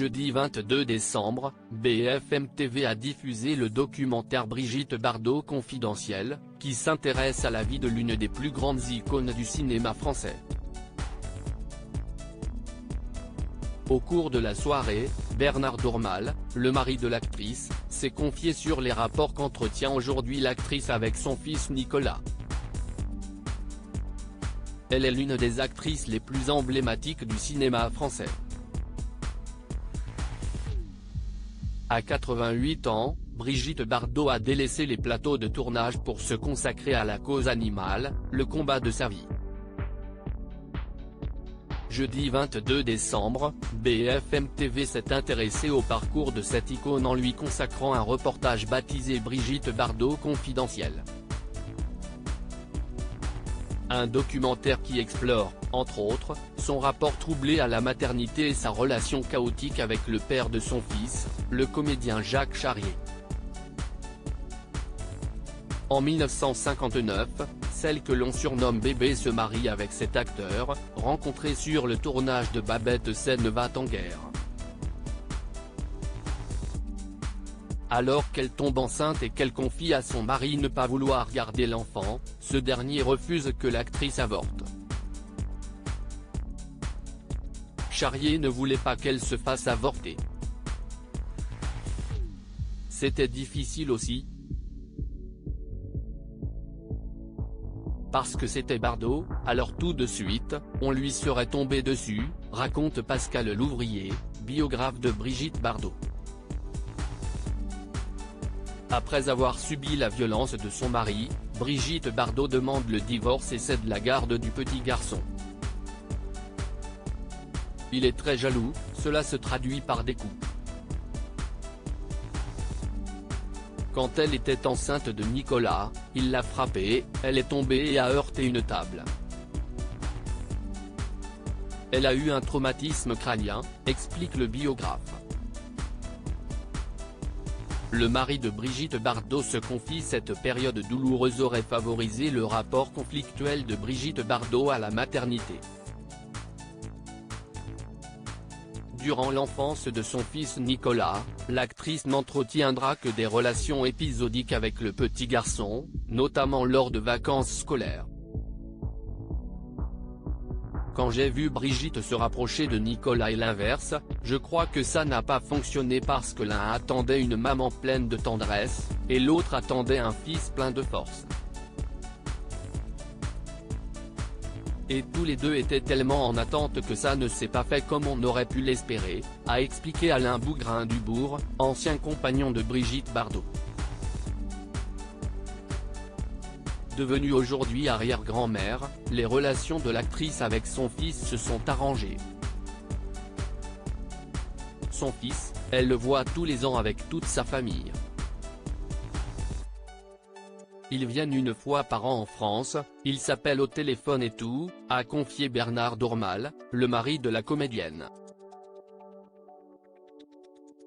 Jeudi 22 décembre, BFM TV a diffusé le documentaire Brigitte Bardot confidentiel, qui s'intéresse à la vie de l'une des plus grandes icônes du cinéma français. Au cours de la soirée, Bernard Dormal, le mari de l'actrice, s'est confié sur les rapports qu'entretient aujourd'hui l'actrice avec son fils Nicolas. Elle est l'une des actrices les plus emblématiques du cinéma français. À 88 ans, Brigitte Bardot a délaissé les plateaux de tournage pour se consacrer à la cause animale, le combat de sa vie. Jeudi 22 décembre, BFM TV s'est intéressé au parcours de cette icône en lui consacrant un reportage baptisé Brigitte Bardot confidentiel. Un documentaire qui explore, entre autres, son rapport troublé à la maternité et sa relation chaotique avec le père de son fils, le comédien Jacques Charrier. En 1959, celle que l'on surnomme Bébé se marie avec cet acteur, rencontré sur le tournage de Babette Scène va en guerre. Alors qu'elle tombe enceinte et qu'elle confie à son mari ne pas vouloir garder l'enfant, ce dernier refuse que l'actrice avorte. Charrier ne voulait pas qu'elle se fasse avorter. C'était difficile aussi. Parce que c'était Bardot, alors tout de suite, on lui serait tombé dessus, raconte Pascal Louvrier, biographe de Brigitte Bardot. Après avoir subi la violence de son mari, Brigitte Bardot demande le divorce et cède la garde du petit garçon. Il est très jaloux, cela se traduit par des coups. Quand elle était enceinte de Nicolas, il l'a frappée, elle est tombée et a heurté une table. Elle a eu un traumatisme crânien, explique le biographe. Le mari de Brigitte Bardot se confie. Cette période douloureuse aurait favorisé le rapport conflictuel de Brigitte Bardot à la maternité. Durant l'enfance de son fils Nicolas, l'actrice n'entretiendra que des relations épisodiques avec le petit garçon, notamment lors de vacances scolaires. Quand j'ai vu Brigitte se rapprocher de Nicolas et l'inverse, je crois que ça n'a pas fonctionné parce que l'un attendait une maman pleine de tendresse, et l'autre attendait un fils plein de force. Et tous les deux étaient tellement en attente que ça ne s'est pas fait comme on aurait pu l'espérer, a expliqué Alain Bougrain-Dubourg, ancien compagnon de Brigitte Bardot. Devenue aujourd'hui arrière-grand-mère, les relations de l'actrice avec son fils se sont arrangées. Son fils, elle le voit tous les ans avec toute sa famille. Ils viennent une fois par an en France, ils s'appellent au téléphone et tout, a confié Bernard Dormal, le mari de la comédienne.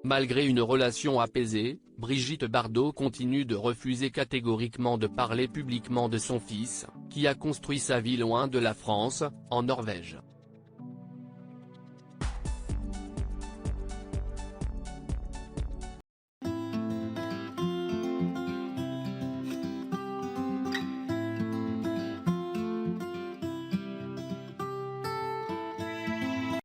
Malgré une relation apaisée, Brigitte Bardot continue de refuser catégoriquement de parler publiquement de son fils, qui a construit sa vie loin de la France, en Norvège.